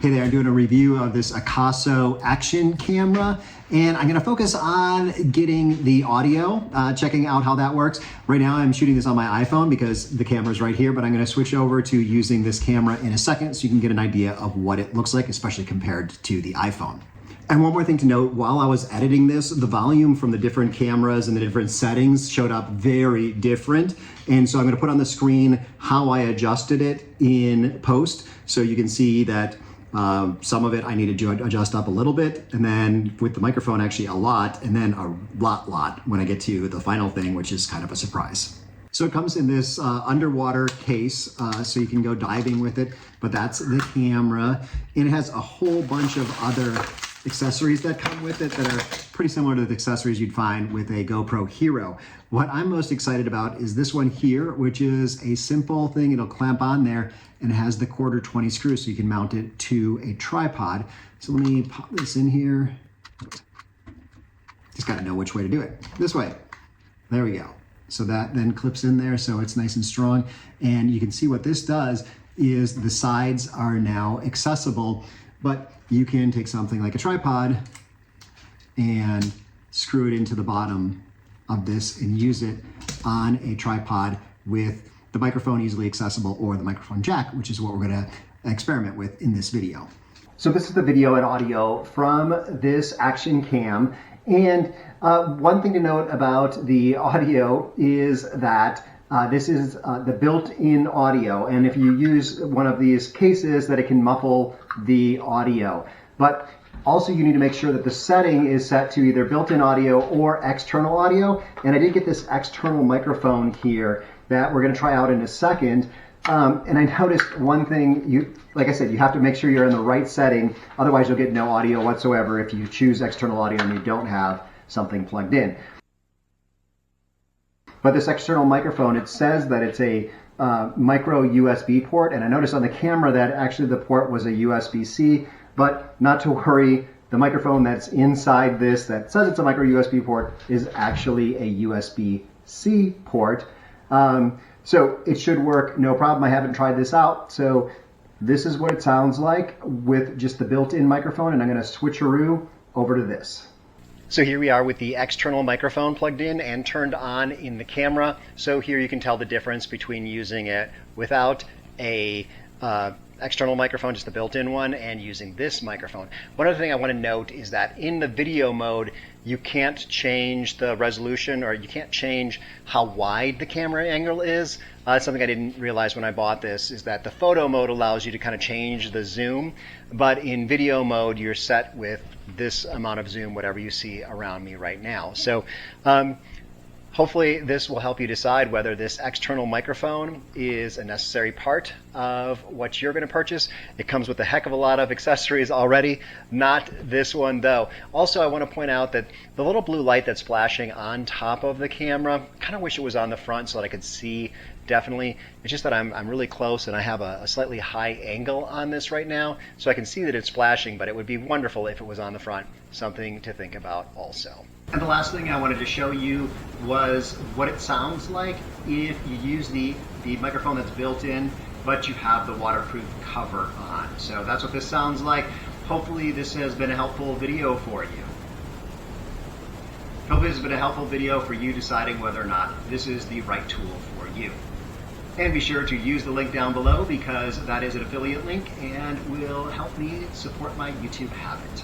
Hey there, I'm doing a review of this Akaso action camera, and I'm gonna focus on getting the audio, checking out how that works. Right now I'm shooting this on my iPhone because the camera's right here, but I'm gonna switch over to using this camera in a second so you can get an idea of what it looks like, especially compared to the iPhone. And one more thing to note, while I was editing this, the volume from the different cameras and the different settings showed up very different. And so I'm gonna put on the screen how I adjusted it in post so you can see that some of it I needed to adjust up a little bit, and then with the microphone actually a lot, and then a lot when I get to the final thing, which is kind of a surprise. So it comes in this underwater case, so you can go diving with it, but that's the camera. And it has a whole bunch of other accessories that come with it that are pretty similar to the accessories you'd find with a GoPro Hero. What I'm most excited about is this one here, which is a simple thing. It'll clamp on there and it has the 1/4 screw so you can mount it to a tripod. So let me pop this in here. Just gotta know which way to do it. This way. There we go. So that then clips in there so it's nice and strong. And you can see what this does is the sides are now accessible, but you can take something like a tripod and screw it into the bottom of this and use it on a tripod with the microphone easily accessible or the microphone jack, which is what we're gonna experiment with in this video. So this is the video and audio from this action cam. And one thing to note about the audio is that this is the built-in audio, and if you use one of these cases that it can muffle the audio. But also you need to make sure that the setting is set to either built-in audio or external audio. And I did get this external microphone here that we're gonna try out in a second. And I noticed one thing, like I said, you have to make sure you're in the right setting, otherwise you'll get no audio whatsoever if you choose external audio and you don't have something plugged in. But this external microphone, it says that it's a micro USB port, and I noticed on the camera that actually the port was a USB-C, but not to worry, the microphone that's inside this that says it's a micro USB port is actually a USB-C port. So it should work no problem. I haven't tried this out, so this is what it sounds like with just the built-in microphone, and I'm gonna switcheroo over to this. So here we are with the external microphone plugged in and turned on in the camera. So here you can tell the difference between using it without a external microphone, just the built-in one, and using this microphone. One other thing I want to note is that in the video mode, you can't change the resolution, or you can't change how wide the camera angle is. Something I didn't realize when I bought this is that the photo mode allows you to kind of change the zoom, but in video mode, you're set with this amount of zoom, whatever you see around me right now. So hopefully this will help you decide whether this external microphone is a necessary part of what you're going to purchase. It comes with a heck of a lot of accessories already, not this one though. Also, I want to point out that the little blue light that's flashing on top of the camera, kind of wish it was on the front so that I could see definitely. It's just that I'm really close and I have a slightly high angle on this right now, so I can see that it's flashing, but it would be wonderful if it was on the front. Something to think about also. And the last thing I wanted to show you was what it sounds like if you use the microphone that's built in, but you have the waterproof cover on. So that's what this sounds like. Hopefully this has been a helpful video for you. Hopefully this has been a helpful video for you deciding whether or not this is the right tool for you. And be sure to use the link down below because that is an affiliate link and will help me support my YouTube habit.